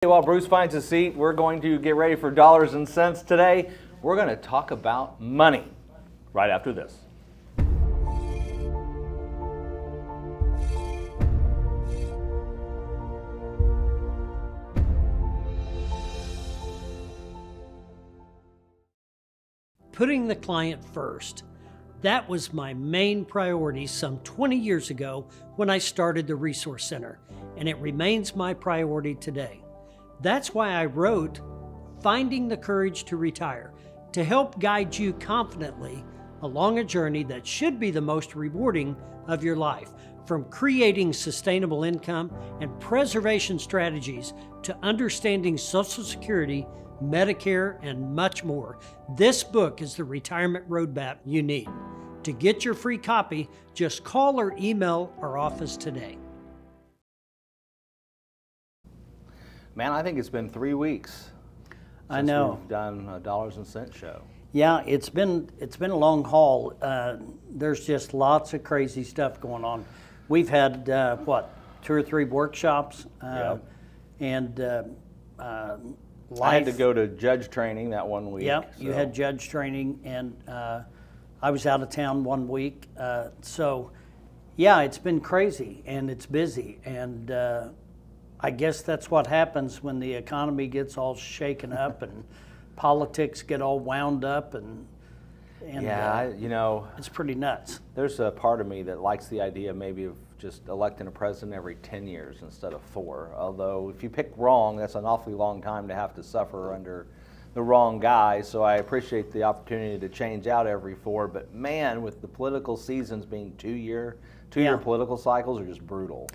While Bruce finds a seat, we're going to get ready for dollars and cents today. We're going to talk about money right after this. Putting the client first. That was my main priority some 20 years ago when I started the Resource Center, and it remains my priority today. That's why I wrote Finding the Courage to Retire, to help guide you confidently along a journey that should be the most rewarding of your life, from creating sustainable income and preservation strategies to understanding Social Security, Medicare, and much more. This book is the retirement roadmap you need. To get your free copy, just call or email our office today. Man, I think it's been 3 weeks I know. We've done a dollars and cents show. Yeah, it's been a long haul. There's just lots of crazy stuff going on. We've had 2 or 3 workshops, and I had to go to judge training that 1 week. Yep, so. You had judge training, and I was out of town 1 week. So, yeah, it's been crazy, and it's busy, and I guess that's what happens when the economy gets all shaken up and politics get all wound up, and it's pretty nuts. There's a part of me that likes the idea maybe of just electing a president every 10 years instead of 4. Although if you pick wrong, that's an awfully long time to have to suffer under the wrong guy. So I appreciate the opportunity to change out every 4. But man, with the political seasons being 2-year political cycles are just brutal.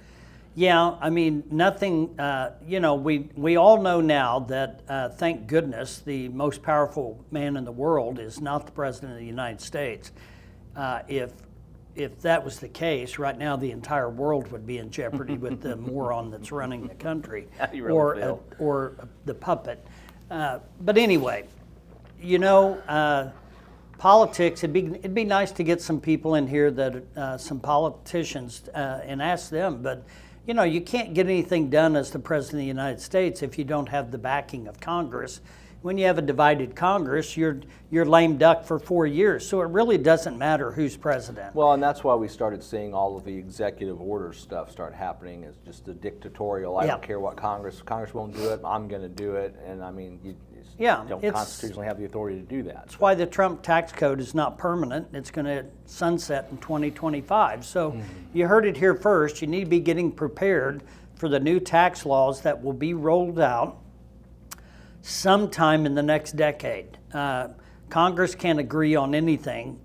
Yeah, I mean, nothing, we all know now that, thank goodness, the most powerful man in the world is not the President of the United States. If that was the case, right now the entire world would be in jeopardy with the moron that's running the country, or the puppet. But anyway, politics. It'd be nice to get some people in here that some politicians and ask them. But you can't get anything done as the President of the United States if you don't have the backing of Congress. When you have a divided Congress, you're lame duck for 4 years. So it really doesn't matter who's president. Well, and that's why we started seeing all of the executive order stuff start happening. Is just a dictatorial. I don't care what Congress won't do it. I'm going to do it. And I mean, you don't constitutionally have the authority to do that. That's why the Trump tax code is not permanent. It's going to sunset in 2025. So you heard it here first. You need to be getting prepared for the new tax laws that will be rolled out sometime in the next decade. Congress can't agree on anything,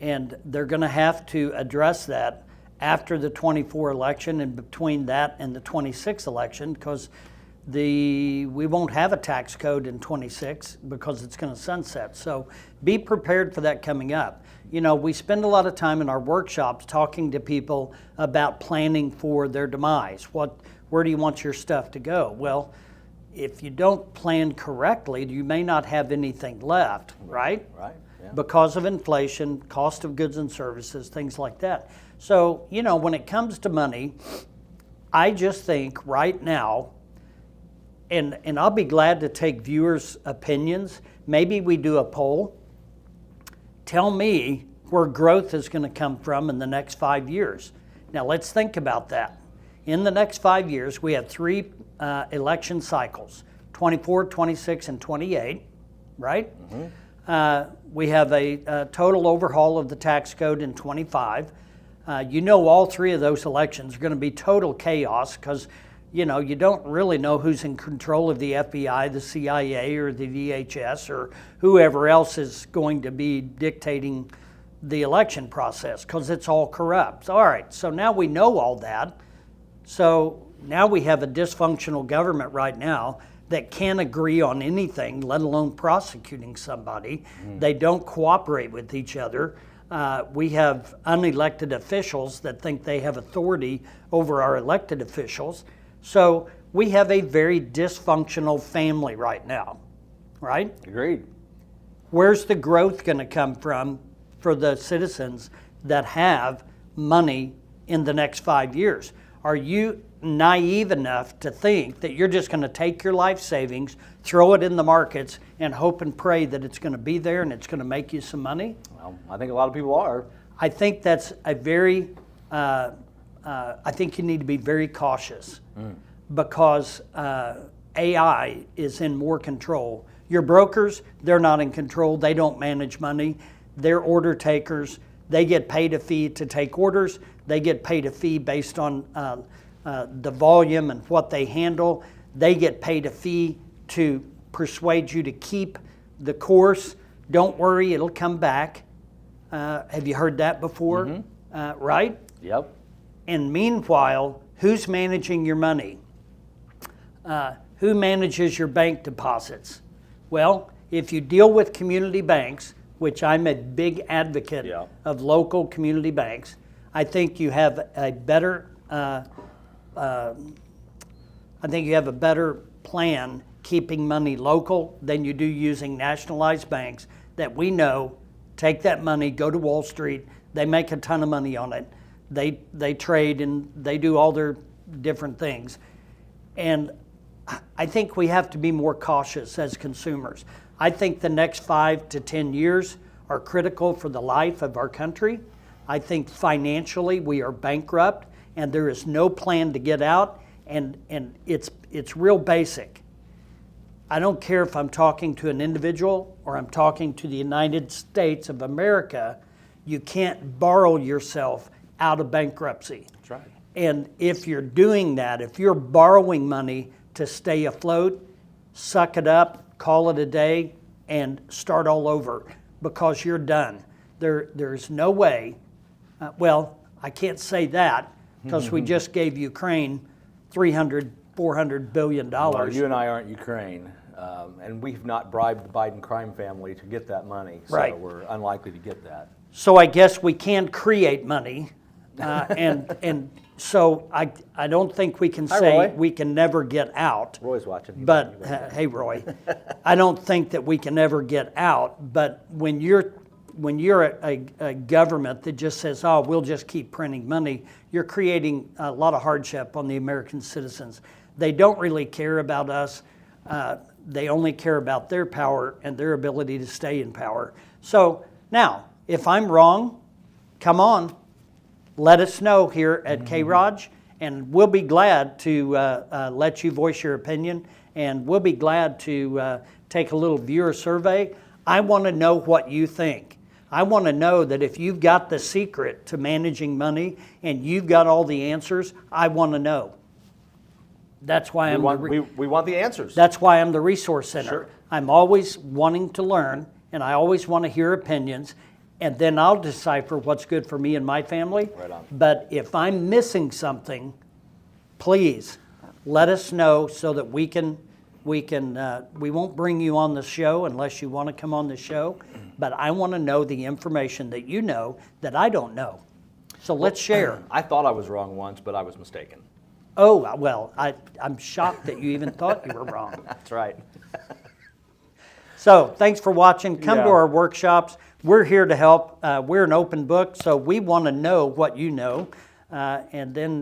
and they're going to have to address that after the 24 election and between that and the 26 election, because we won't have a tax code in 26 because it's going to sunset. So be prepared for that coming up. We spend a lot of time in our workshops talking to people about planning for their demise. Where do you want your stuff to go? Well, if you don't plan correctly, you may not have anything left, right? Right. Yeah. Because of inflation, cost of goods and services, things like that. So, when it comes to money, I just think right now, and I'll be glad to take viewers' opinions. Maybe we do a poll. Tell me where growth is going to come from in the next 5 years. Now, let's think about that. In the next 5 years, we have 3 election cycles, 24, 26, and 28, right? Mm-hmm. We have a total overhaul of the tax code in 25. All 3 of those elections are going to be total chaos because, you don't really know who's in control of the FBI, the CIA, or the DHS, or whoever else is going to be dictating the election process because it's all corrupt. All right, so now we know all that. So now we have a dysfunctional government right now that can't agree on anything, let alone prosecuting somebody. They don't cooperate with each other. We have unelected officials that think they have authority over our elected officials. So we have a very dysfunctional family right now, right? Agreed. Where's the growth going to come from for the citizens that have money in the next 5 years? Are you naive enough to think that you're just going to take your life savings, throw it in the markets, and hope and pray that it's going to be there and it's going to make you some money? Well, I think a lot of people are. I think that's a very, I think you need to be very cautious because AI is in more control. Your brokers, they're not in control. They don't manage money. They're order takers. They get paid a fee to take orders. They get paid a fee based on the volume and what they handle. They get paid a fee to persuade you to keep the course. Don't worry, it'll come back. Have you heard that before? Right? Yep. And meanwhile, who's managing your money? Who manages your bank deposits? Well, if you deal with community banks, which I'm a big advocate of local community banks, I think you have a better plan keeping money local than you do using nationalized banks that we know take that money, go to Wall Street, they make a ton of money on it. They trade and they do all their different things. And I think we have to be more cautious as consumers. I think the next 5 to 10 years are critical for the life of our country. I think financially we are bankrupt and there is no plan to get out, and it's real basic. I don't care if I'm talking to an individual or I'm talking to the United States of America, you can't borrow yourself out of bankruptcy. That's right. And if you're doing that, if you're borrowing money to stay afloat, suck it up, call it a day, and start all over because you're done. There's no way, well, I can't say that because we just gave Ukraine $400 billion. Well, you and I aren't Ukraine, and we've not bribed the Biden crime family to get that money, so Right. we're unlikely to get that. So I guess we can create money, and so I don't think we can Hi, say Roy. we can never get out. Roy's watching. But hey, Roy, I don't think that we can ever get out. But when you're a government that just says, "Oh, we'll just keep printing money," you're creating a lot of hardship on the American citizens. They don't really care about us. They only care about their power and their ability to stay in power. So now, if I'm wrong, come on. Let us know here at K-ROG, and we'll be glad to let you voice your opinion, and we'll be glad to take a little viewer survey. I want to know what you think. I want to know that if you've got the secret to managing money and you've got all the answers, I want to know. That's why we want the answers. That's why I'm the resource center. Sure. I'm always wanting to learn, and I always want to hear opinions, and then I'll decipher what's good for me and my family. Right on. But if I'm missing something, please let us know so that we won't bring you on the show unless you want to come on the show. But I want to know the information that you know that I don't know. So let's share. I thought I was wrong once, but I was mistaken. Oh, well, I'm shocked that you even thought you were wrong. That's right. So thanks for watching. Come Yeah. to our workshops. We're here to help. We're an open book, so we want to know what you know. And then,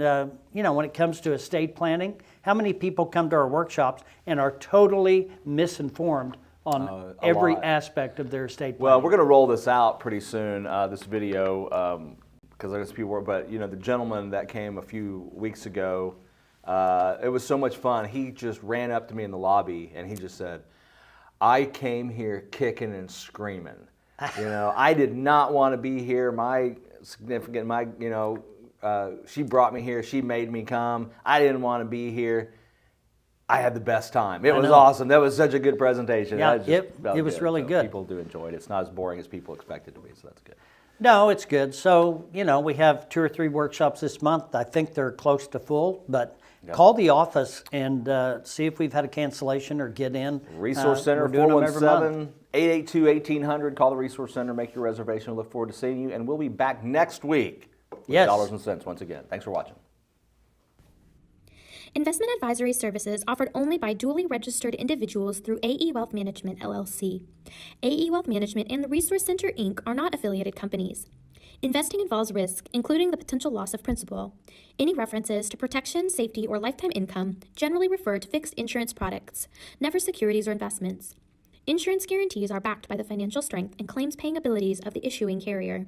when it comes to estate planning, how many people come to our workshops and are totally misinformed on every lot. aspect of their estate planning? Well, we're going to roll this out pretty soon, this video, because I guess people. But the gentleman that came a few weeks ago, it was so much fun. He just ran up to me in the lobby and he just said, "I came here kicking and screaming. I did not want to be here. My significant, she brought me here. She made me come. I didn't want to be here. I had the best time. It was awesome. That was such a good presentation. Yeah, It was really good. People do enjoy it. It's not as boring as people expect it to be, so that's good. No, it's good. So, we have 2 or 3 workshops this month. I think they're close to full, but call the office and see if we've had a cancellation or get in. Resource Center, We're doing them every month. 417-882-1800. Call the Resource Center, make your reservation. We look forward to seeing you, and we'll be back next week with Yes. Dollars and Cents once again. Thanks for watching. Investment advisory services offered only by duly registered individuals through AE Wealth Management, LLC. AE Wealth Management and the Resource Center, Inc. are not affiliated companies. Investing involves risk, including the potential loss of principal. Any references to protection, safety, or lifetime income generally refer to fixed insurance products, never securities or investments. Insurance guarantees are backed by the financial strength and claims-paying abilities of the issuing carrier.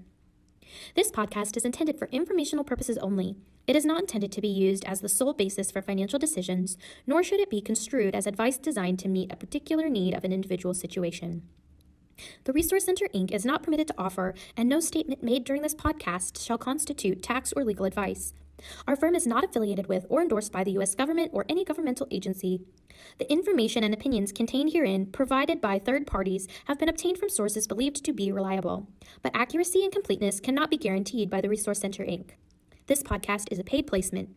This podcast is intended for informational purposes only. It is not intended to be used as the sole basis for financial decisions, nor should it be construed as advice designed to meet a particular need of an individual situation. The Resource Center, Inc. is not permitted to offer, and no statement made during this podcast shall constitute tax or legal advice. Our firm is not affiliated with or endorsed by the U.S. government or any governmental agency. The information and opinions contained herein, provided by third parties, have been obtained from sources believed to be reliable, but accuracy and completeness cannot be guaranteed by the Resource Center, Inc. This podcast is a paid placement.